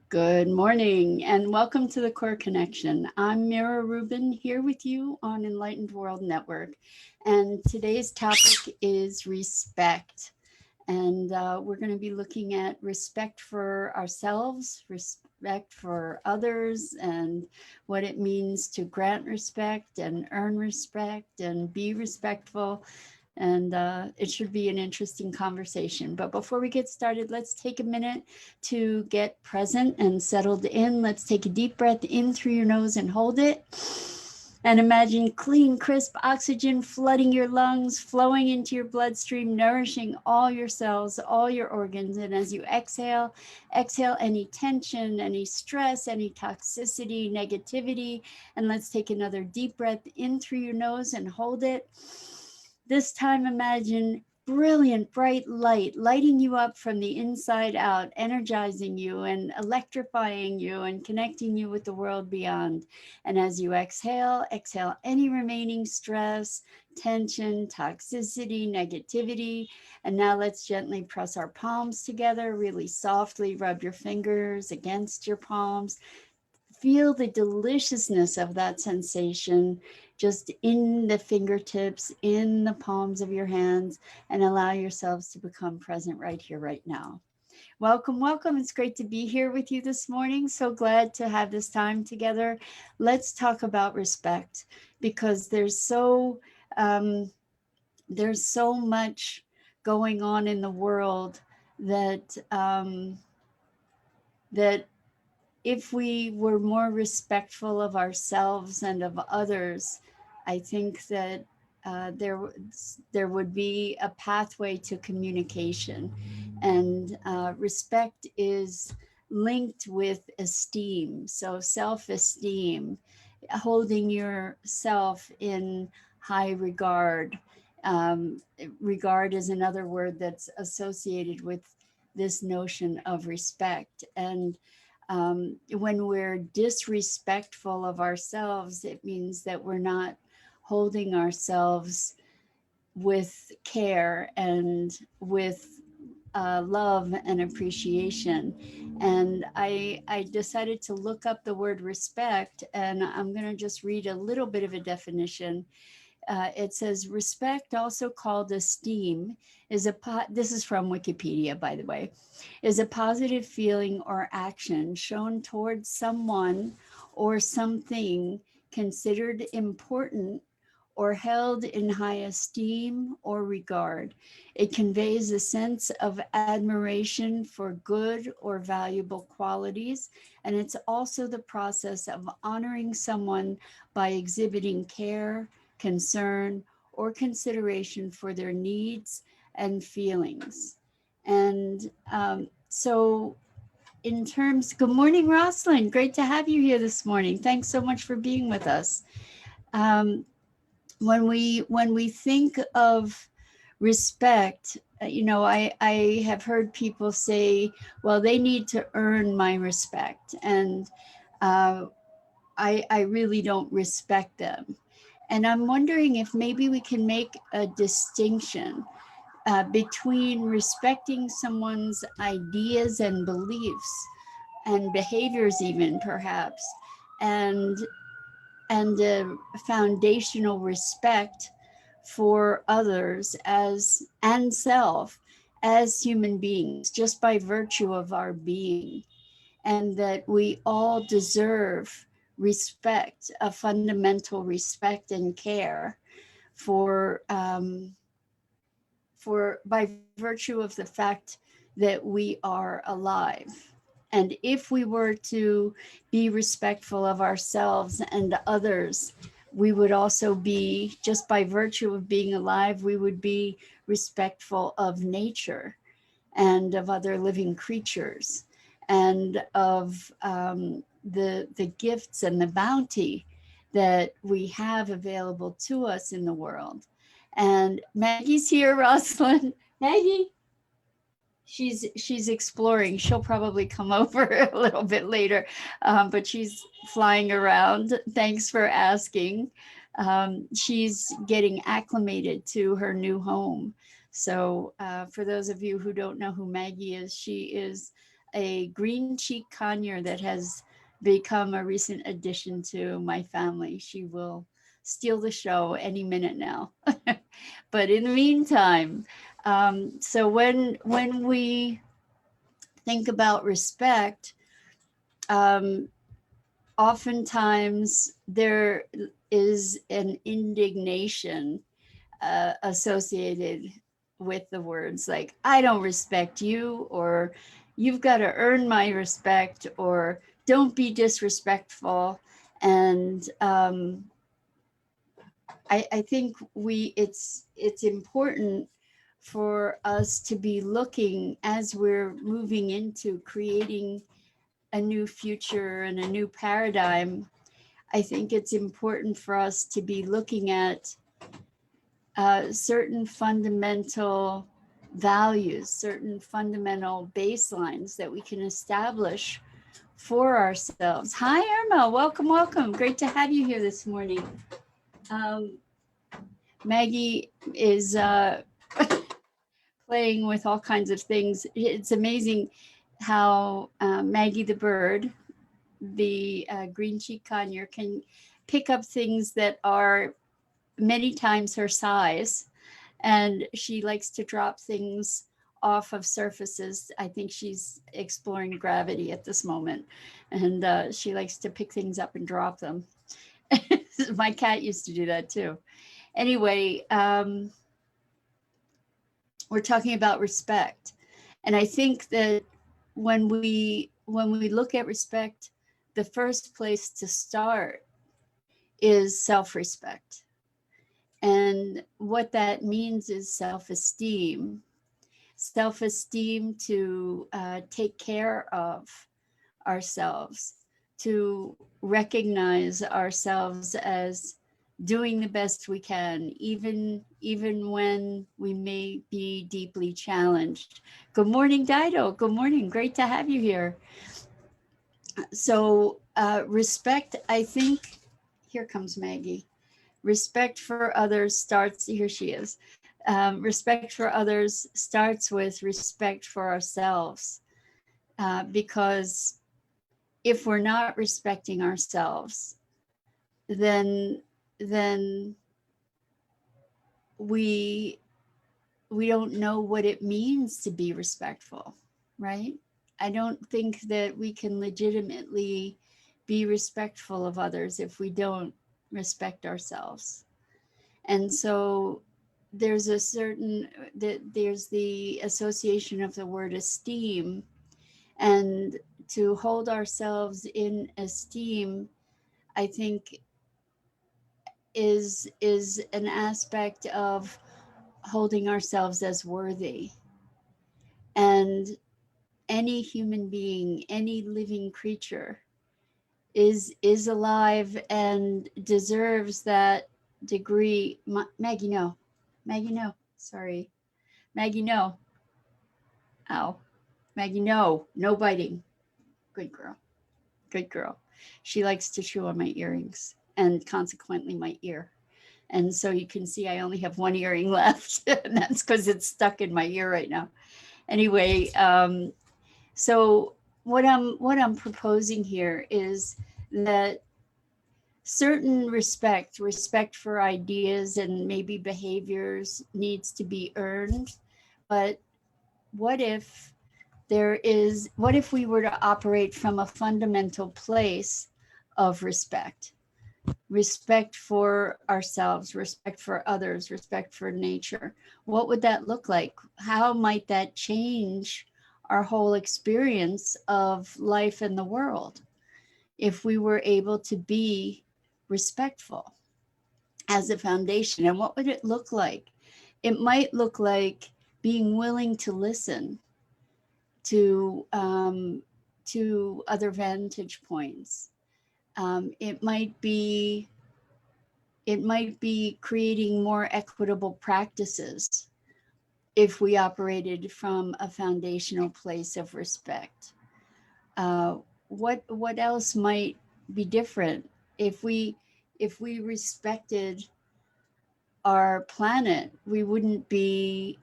Good morning and welcome to the Core Connection. I'm Mira Rubin here with you on Enlightened World Network. And today's topic is respect. And we're going to be looking at respect for ourselves, respect for others, and what it means to grant respect and earn respect and be respectful. And it should be an interesting conversation. But before we get started, let's take a minute to get present and settled in. Let's take a deep breath in through your nose and hold it. And imagine clean, crisp oxygen flooding your lungs, flowing into your bloodstream, nourishing all your cells, all your organs. And as you exhale, exhale any tension, any stress, any toxicity, negativity. And let's take another deep breath in through your nose and hold it. This time, imagine brilliant, bright light lighting you up from the inside out, energizing you and electrifying you and connecting you with the world beyond. And as you exhale, exhale any remaining stress, tension, toxicity, negativity. And now let's gently press our palms together, really softly rub your fingers against your palms. Feel the deliciousness of that sensation just in the fingertips, in the palms of your hands, and allow yourselves to become present right here, right now. Welcome, welcome. It's great to be here with you this morning. So glad to have this time together. Let's talk about respect because um, there's so much going on in the world that that if we were more respectful of ourselves and of others, I think that there would be a pathway to communication. And respect is linked with esteem. So self-esteem, holding yourself in high regard. Um, Regard is another word that's associated with this notion of respect. And when we're disrespectful of ourselves, it means that we're not holding ourselves with care and with love and appreciation. And I decided to look up the word respect, and I'm going to just read a little bit of a definition. It says respect, also called esteem, this is from Wikipedia, by the way, is a positive feeling or action shown towards someone or something considered important or held in high esteem or regard. It conveys a sense of admiration for good or valuable qualities, and it's also the process of honoring someone by exhibiting care, concern, or consideration for their needs and feelings. And so in terms, good morning, Rosalind. Great to have you here this morning. Thanks so much for being with us. Um, when we think of respect, I have heard people say, well, they need to earn my respect, and uh, I really don't respect them. And I'm wondering if maybe we can make a distinction between respecting someone's ideas and beliefs and behaviors, even perhaps, and a foundational respect for others as and self as human beings, just by virtue of our being, and that we all deserve respect, a fundamental respect and care for by virtue of the fact that we are alive. And if we were to be respectful of ourselves and others, we would also be, just by virtue of being alive, we would be respectful of nature and of other living creatures and of the gifts and the bounty that we have available to us in the world. And Maggie's here, Rosalind. Maggie, she's exploring. She'll probably come over a little bit later, but she's flying around. Thanks for asking. She's getting acclimated to her new home. So for those of you who don't know who Maggie is, she is a green cheek conure that has become a recent addition to my family. She will steal the show any minute now. But in the meantime, so when we think about respect, um, oftentimes there is an indignation associated with the words like, I don't respect you, or you've got to earn my respect, or don't be disrespectful. And I think it's important for us to be looking as we're moving into creating a new future and a new paradigm. I think it's important for us to be looking at certain fundamental values, certain fundamental baselines that we can establish for ourselves. Hi, Irma. Welcome, welcome. Great to have you here this morning. Maggie is playing with all kinds of things. It's amazing how Maggie the bird, the green cheek conure, can pick up things that are many times her size, and she likes to drop things off of surfaces. I think she's exploring gravity at this moment, and she likes to pick things up and drop them. My cat used to do that too. Anyway, we're talking about respect, and I think that when we look at respect, the first place to start is self-respect. And what that means is self-esteem, self-esteem to take care of ourselves, to recognize ourselves as doing the best we can, even when we may be deeply challenged. Good morning, Dido. Good morning. Great to have you here. So respect, I think, here comes Maggie. Respect for others starts, here she is. Respect for others starts with respect for ourselves, because if we're not respecting ourselves, then we don't know what it means to be respectful, right? I don't think that we can legitimately be respectful of others if we don't respect ourselves. And so there's a certain, there's the association of the word esteem, and to hold ourselves in esteem, I think is an aspect of holding ourselves as worthy. And any human being, any living creature is alive and deserves that degree. Maggie, no. Maggie, no. Sorry. Maggie, no. Ow. Maggie, no. No biting. Good girl. Good girl. She likes to chew on my earrings and consequently my ear. And so you can see I only have one earring left, and that's because it's stuck in my ear right now. Anyway, so what I'm proposing here is that certain respect for ideas and maybe behaviors needs to be earned. But what if what if we were to operate from a fundamental place of respect? Respect for ourselves, respect for others, respect for nature. What would that look like? How might that change our whole experience of life in the world if we were able to be respectful as a foundation? And what would it look like? It might look like being willing to listen to other vantage points. It might be creating more equitable practices if we operated from a foundational place of respect. What else might be different if we respected our planet? We wouldn't be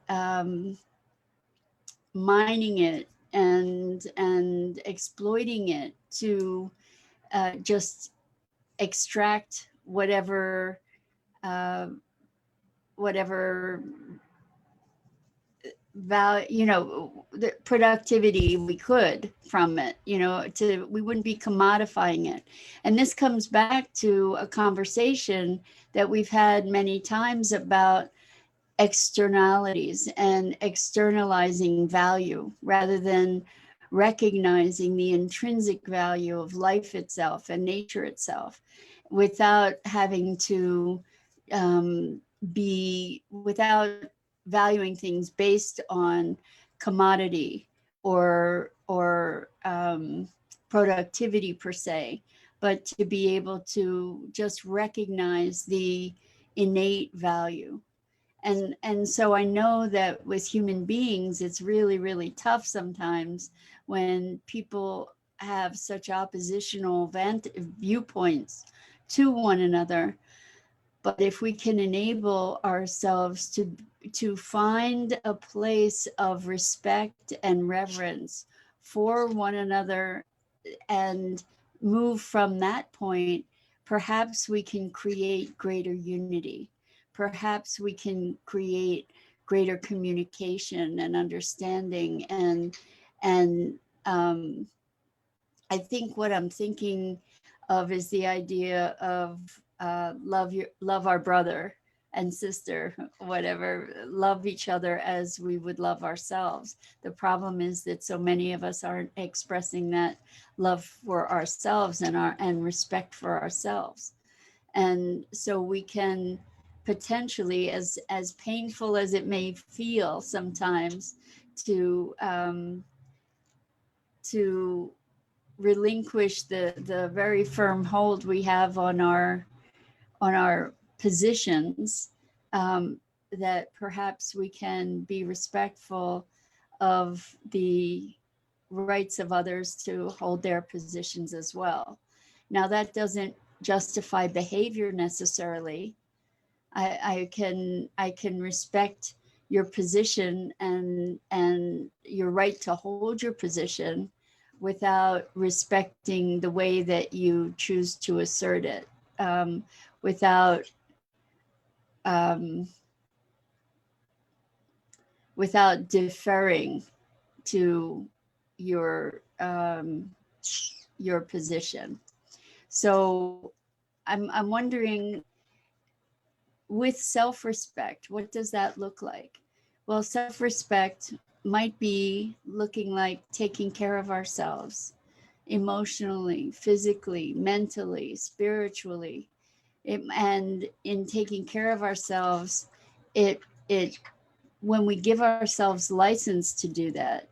mining it and exploiting it to just extract uh, whatever value, the productivity we could from it, we wouldn't be commodifying it. And this comes back to a conversation that we've had many times about externalities and externalizing value rather than recognizing the intrinsic value of life itself and nature itself, without having to without valuing things based on commodity or productivity per se, but to be able to just recognize the innate value. And so I know that with human beings, it's really, really tough sometimes when people have such oppositional viewpoints to one another. But if we can enable ourselves to find a place of respect and reverence for one another and move from that point, perhaps we can create greater unity. Perhaps we can create greater communication and understanding. And I think what I'm thinking of is the idea of love our brother and sister, whatever, love each other as we would love ourselves. The problem is that so many of us aren't expressing that love for ourselves and respect for ourselves. And so we can potentially, as painful as it may feel sometimes, to relinquish the very firm hold we have on our positions, that perhaps we can be respectful of the rights of others to hold their positions as well. Now, that doesn't justify behavior necessarily. I can respect your position and your right to hold your position without respecting the way that you choose to assert it, without um, without deferring to your your position. So I'm wondering, with self-respect, what does that look like? Well, self-respect might be looking like taking care of ourselves emotionally, physically, mentally, spiritually. And in taking care of ourselves, it when we give ourselves license to do that,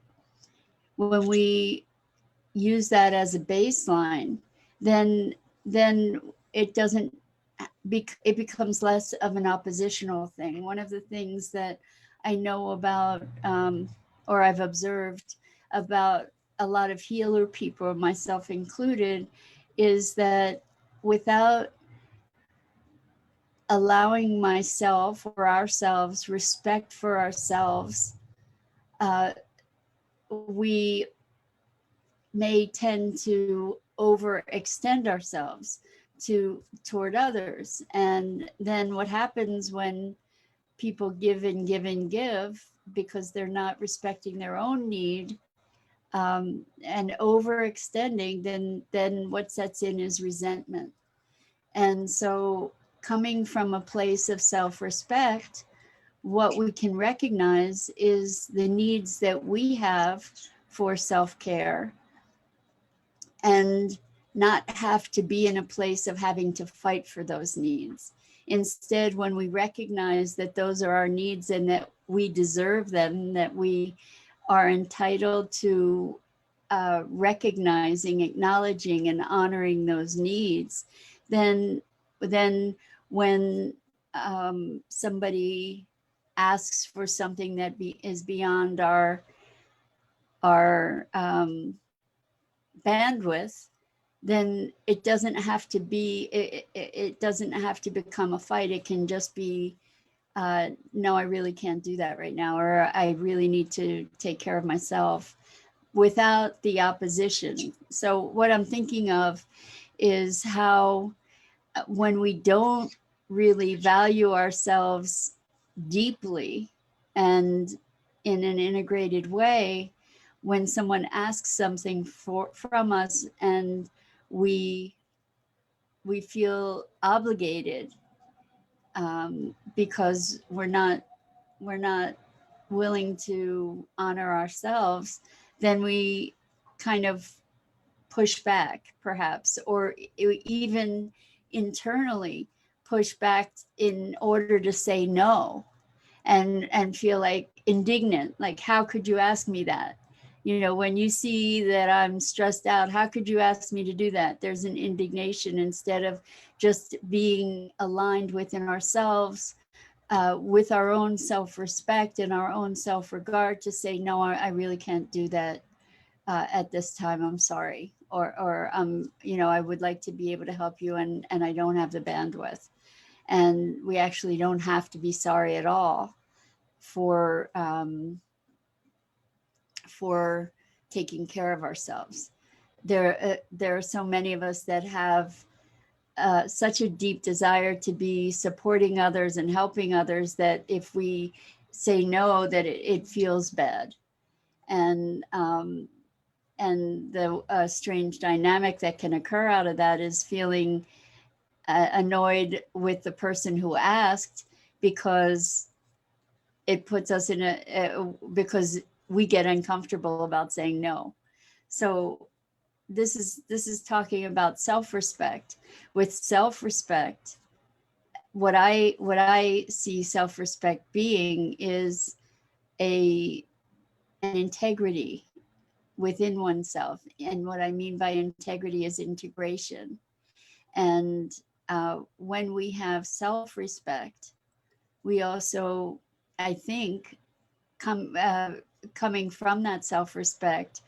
when we use that as a baseline, then it doesn't it becomes less of an oppositional thing. One of the things that I know about, or I've observed about a lot of healer people, myself included, is that without allowing myself or ourselves respect for ourselves, uh, we may tend to overextend ourselves toward others. And then what happens when people give and give and give because they're not respecting their own need, and overextending, then what sets in is resentment. And so, coming from a place of self-respect, what we can recognize is the needs that we have for self-care, and not have to be in a place of having to fight for those needs. Instead, when we recognize that those are our needs and that we deserve them, that we are entitled to recognizing, acknowledging, and honoring those needs, then when somebody asks for something that is beyond our bandwidth, then it doesn't have to be, it doesn't have to become a fight. It can just be, no, I really can't do that right now, or I really need to take care of myself. without the opposition. So what I'm thinking of is how when we don't really value ourselves deeply and in an integrated way, when someone asks something from us and we feel obligated, because we're not willing to honor ourselves, then we kind of push back, perhaps, or even internally push back in order to say no, and feel like indignant, like, how could you ask me that? You know, when you see that I'm stressed out, how could you ask me to do that? There's an indignation, instead of just being aligned within ourselves, with our own self-respect and our own self-regard, to say, no, I really can't do that at this time. I'm sorry. Or you know, I would like to be able to help you, and I don't have the bandwidth. And we actually don't have to be sorry at all for taking care of ourselves. There are so many of us that have such a deep desire to be supporting others and helping others, that if we say no, that it feels bad. And the strange dynamic that can occur out of that is feeling annoyed with the person who asked, because it puts us in because we get uncomfortable about saying no. So this is talking about self-respect. With self-respect, what I see self-respect being is an integrity within oneself. And what I mean by integrity is integration. And when we have self-respect, we also, I think, coming from that self-respect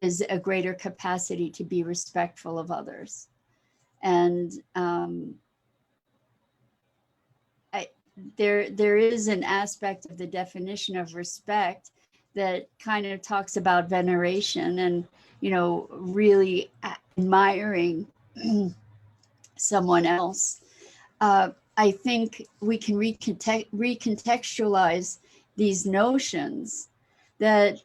is a greater capacity to be respectful of others. And there is an aspect of the definition of respect that kind of talks about veneration and, you know, really admiring someone else. I think we can recontextualize these notions that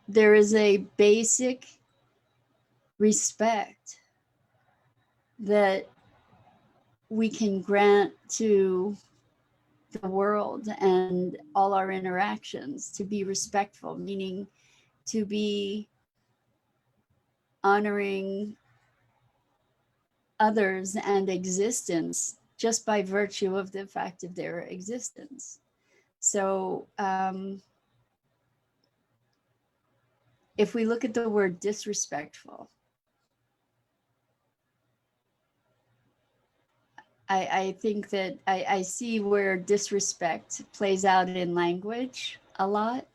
there is a basic respect that we can grant to the world and all our interactions, to be respectful, meaning to be honoring others and existence just by virtue of the fact of their existence. So if we look at the word disrespectful, I think that I see where disrespect plays out in language a lot.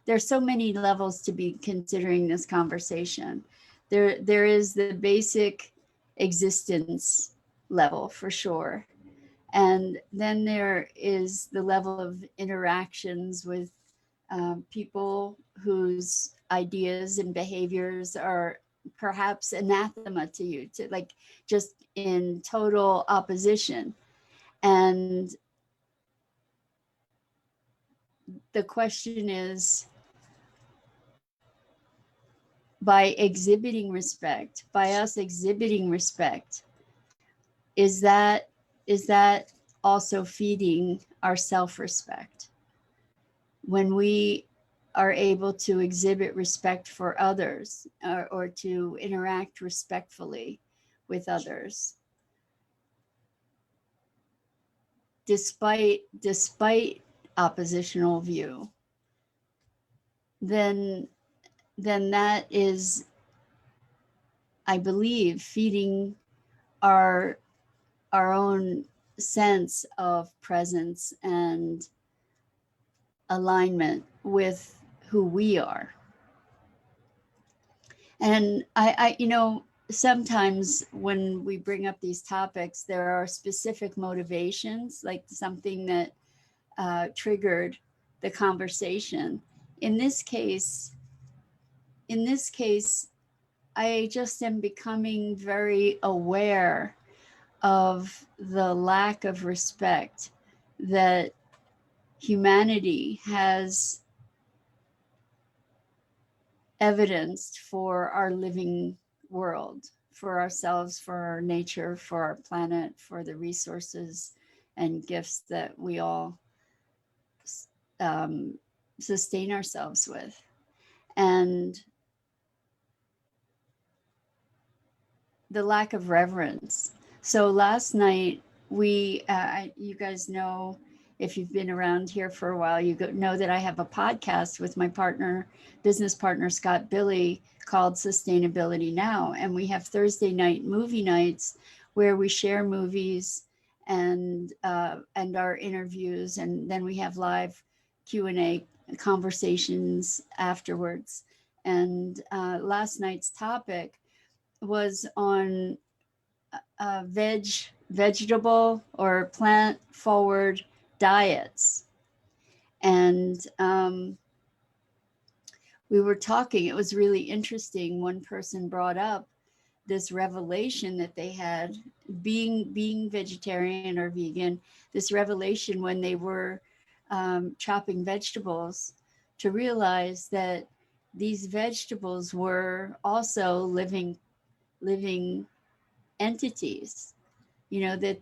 There's so many levels to be considering this conversation. There is the basic existence level, for sure. And then there is the level of interactions with people whose ideas and behaviors are perhaps anathema to you, to like just in total opposition. And the question is, by exhibiting respect, by us exhibiting respect, is that also feeding our self-respect? When we are able to exhibit respect for others, or to interact respectfully with others, despite oppositional view, then that is, I believe, feeding our own sense of presence and alignment with who we are. And I you know, sometimes when we bring up these topics, there are specific motivations, like something that triggered the conversation. In this case, in this case, I just am becoming very aware of the lack of respect that humanity has evidenced for our living world, for ourselves, for our nature, for our planet, for the resources and gifts that we all um, sustain ourselves with. And the lack of reverence. So last night, you guys know, if you've been around here for a while, know that I have a podcast with my business partner, Scott Billy, called Sustainability Now. And we have Thursday night movie nights where we share movies and our interviews. And then we have live Q&A conversations afterwards. And last night's topic was on vegetable or plant forward diets. And we were talking, it was really interesting. One person brought up this revelation that they had being vegetarian or vegan, this revelation when they were chopping vegetables, to realize that these vegetables were also living entities, that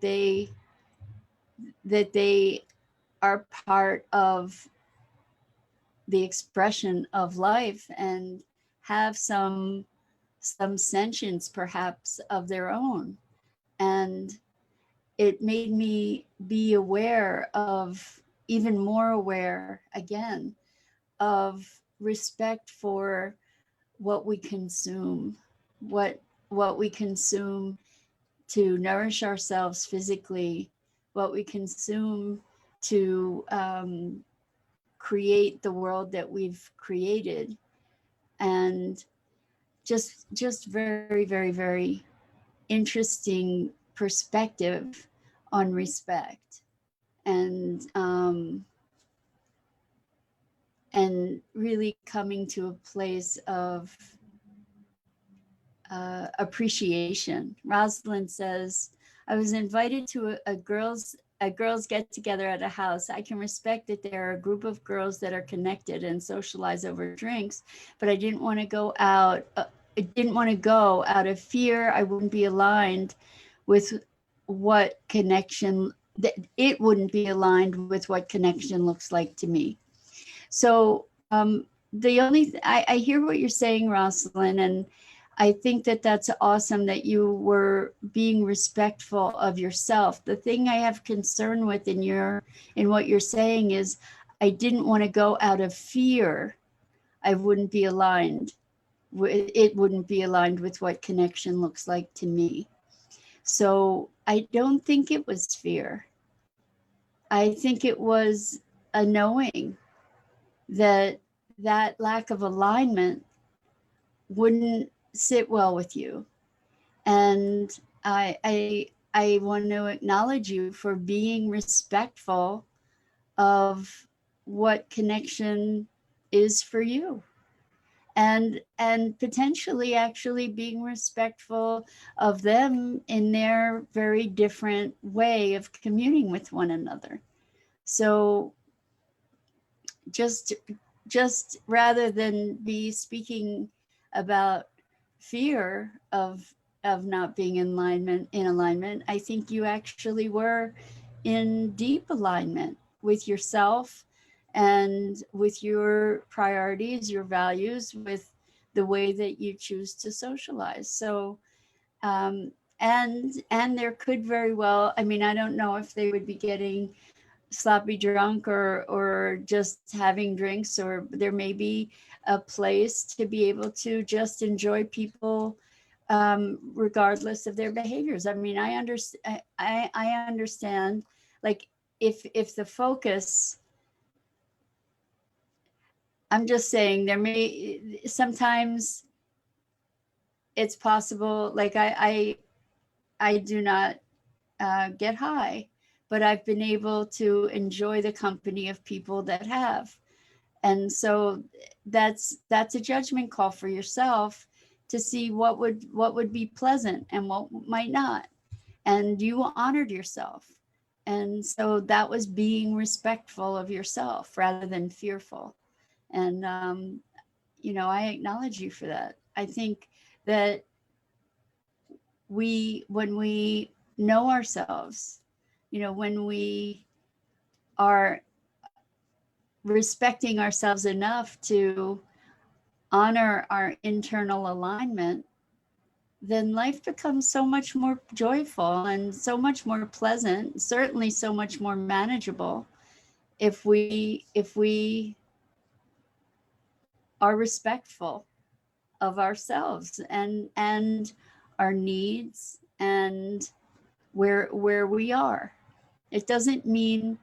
they are part of the expression of life and have some sentience perhaps of their own. And it made me be aware of, even more aware again, of respect for what we consume, what we consume to nourish ourselves physically, what we consume to create the world that we've created. And just very, very, very interesting perspective on respect. And really coming to a place of appreciation. Rosalind says, I was invited to a girls get together at a house. I can respect that there are a group of girls that are connected and socialize over drinks, but I didn't want to go out. I didn't want to go out of fear I wouldn't be aligned with what connection, that it wouldn't be aligned with what connection looks like to me. So I hear what you're saying, Rosalind, and I think that that's awesome that you were being respectful of yourself. The thing I have concern with in what you're saying is, I didn't want to go out of fear I wouldn't be aligned. It wouldn't be aligned with what connection looks like to me. So I don't think it was fear. I think it was a knowing that lack of alignment wouldn't sit well with you. And I want to acknowledge you for being respectful of what connection is for you. And potentially actually being respectful of them in their very different way of communing with one another. So just rather than be speaking about fear of not being in alignment, I think you actually were in deep alignment with yourself and with your priorities, your values, with the way that you choose to socialize. So and there could very well, I mean, I don't know if they would be getting sloppy drunk or just having drinks, or there may be a place to be able to just enjoy people regardless of their behaviors. I mean, I understand, like, if the focus, I'm just saying, there may sometimes it's possible, like I do not get high, but I've been able to enjoy the company of people that have. And so that's a judgment call for yourself to see what would be pleasant and what might not. And you honored yourself. And so that was being respectful of yourself rather than fearful. And I acknowledge you for that. I think that when we know ourselves, when we are respecting ourselves enough to honor our internal alignment, then life becomes so much more joyful and so much more pleasant, certainly so much more manageable if we are respectful of ourselves and our needs and where we are. It doesn't mean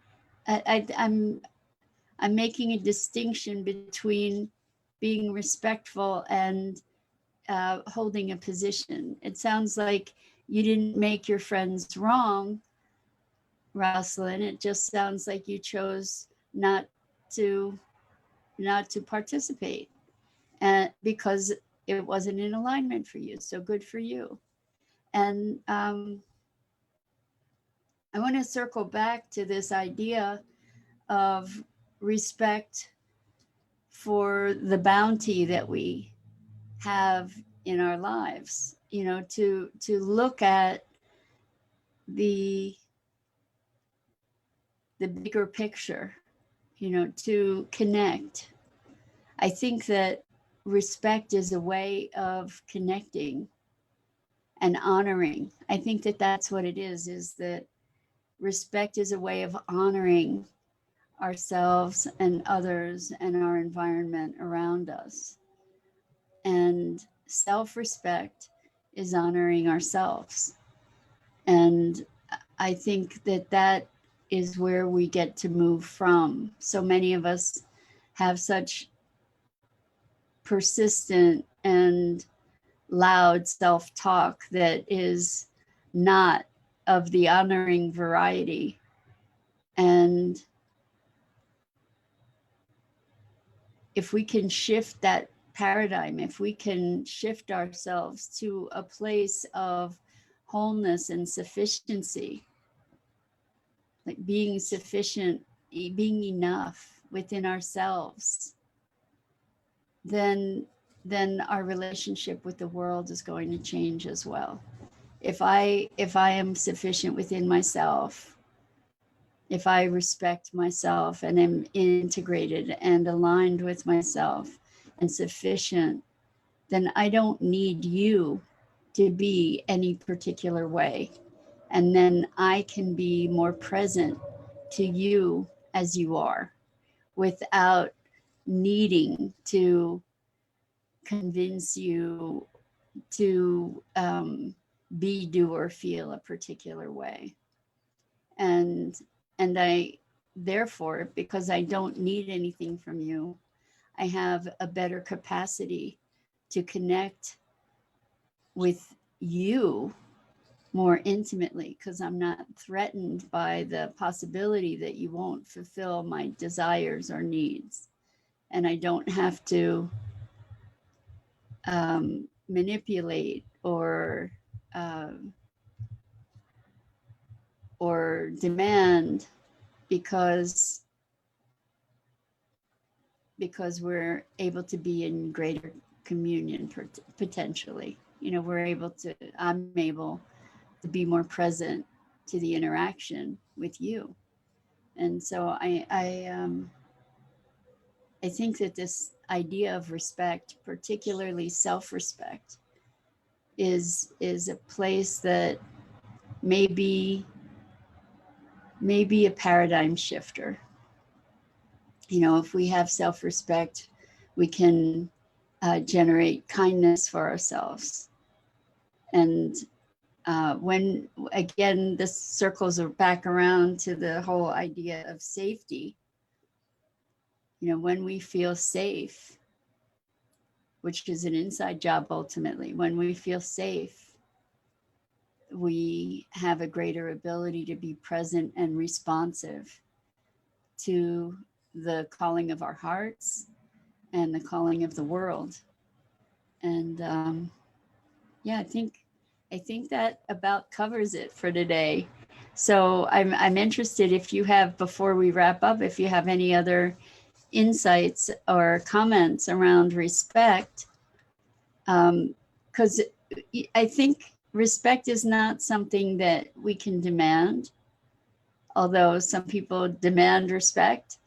I'm making a distinction between being respectful and holding a position. It sounds like you didn't make your friends wrong, Rosalind. It just sounds like you chose to not to participate, and because it wasn't in alignment for you. So good for you. And I want to circle back to this idea of respect for the bounty that we have in our lives, to look at the bigger picture, to connect. I think that respect is a way of connecting and honoring. I think that that's what it is that respect is a way of honoring ourselves and others and our environment around us. And self-respect is honoring ourselves. And I think that is where we get to move from. So many of us have such persistent and loud self-talk that is not of the honoring variety. And if we can shift that paradigm, if we can shift ourselves to a place of wholeness and sufficiency, like being sufficient, being enough within ourselves, then our relationship with the world is going to change as well. If I am sufficient within myself, if I respect myself and am integrated and aligned with myself and sufficient, then I don't need you to be any particular way. And then I can be more present to you as you are without needing to convince you to be, do, or feel a particular way. And I, therefore, because I don't need anything from you, I have a better capacity to connect with you more intimately, because I'm not threatened by the possibility that you won't fulfill my desires or needs. And I don't have to manipulate or demand because we're able to be in greater communion potentially. I'm able to be more present to the interaction with you. And so I think that this idea of respect, particularly self-respect, is a place that may be a paradigm shifter. If we have self-respect, we can generate kindness for ourselves. And when, again, this circles back around to the whole idea of safety, when we feel safe, which is an inside job ultimately, when we feel safe, we have a greater ability to be present and responsive to the calling of our hearts and the calling of the world. And yeah, I think that about covers it for today. So I'm interested if you have, before we wrap up, if you have any other insights or comments around respect, because I think respect is not something that we can demand, although some people demand respect.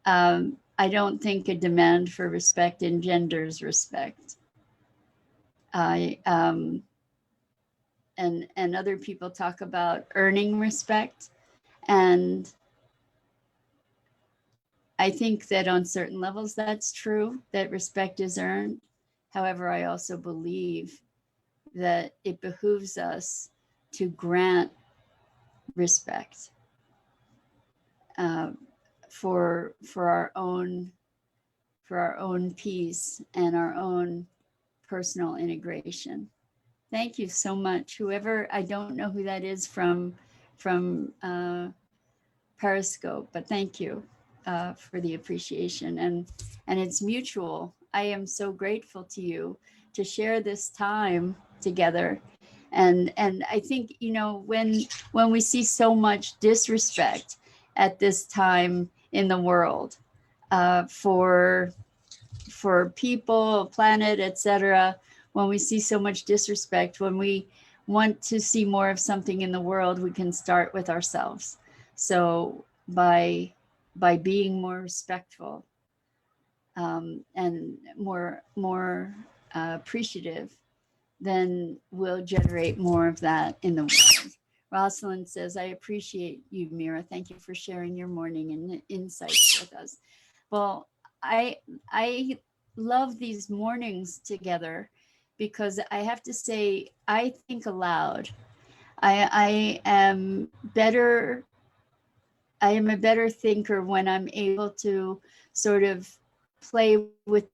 I don't think a demand for respect engenders respect. I and other people talk about earning respect, and I think that on certain levels that's true, that respect is earned. However, I also believe that it behooves us to grant respect uh, for our own peace and our own personal integration. Thank you so much. Whoever, I don't know who that is from Periscope, but thank you for the appreciation, and it's mutual. I am so grateful to you to share this time together, and I think, you know, when we see so much disrespect at this time in the world for people, planet, etc., when we see so much disrespect, when we want to see more of something in the world, we can start with ourselves. So by being more respectful and more appreciative, then we'll generate more of that in the world. Rosalind says, I appreciate you, Mira. Thank you for sharing your morning and insights with us. Well, I love these mornings together because I have to say, I think aloud. I am better. I am a better thinker when I'm able to sort of play with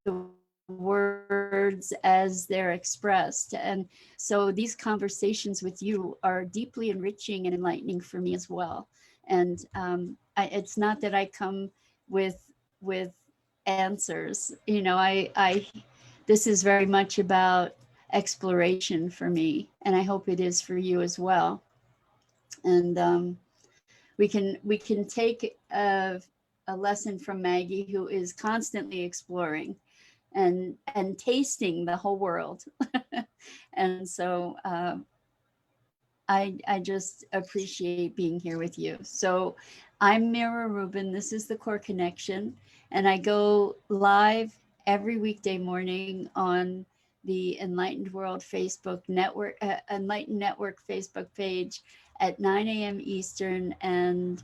the words as they're expressed. And so these conversations with you are deeply enriching and enlightening for me as well. And it's not that I come with answers. You know, this is very much about exploration for me, and I hope it is for you as well. And we can take a lesson from Maggie, who is constantly exploring and tasting the whole world. And so I just appreciate being here with you. So I'm Mira Rubin. This is the Core Connection, and I go live every weekday morning on the Enlightened World Facebook network, Enlightened Network Facebook page at 9 a.m. Eastern. And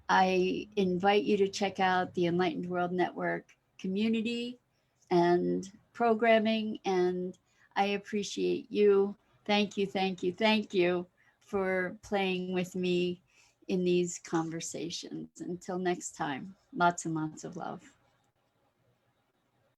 I invite you to check out the Enlightened World Network community and programming. And I appreciate you. Thank you, thank you, thank you for playing with me in these conversations. Until next time, lots and lots of love.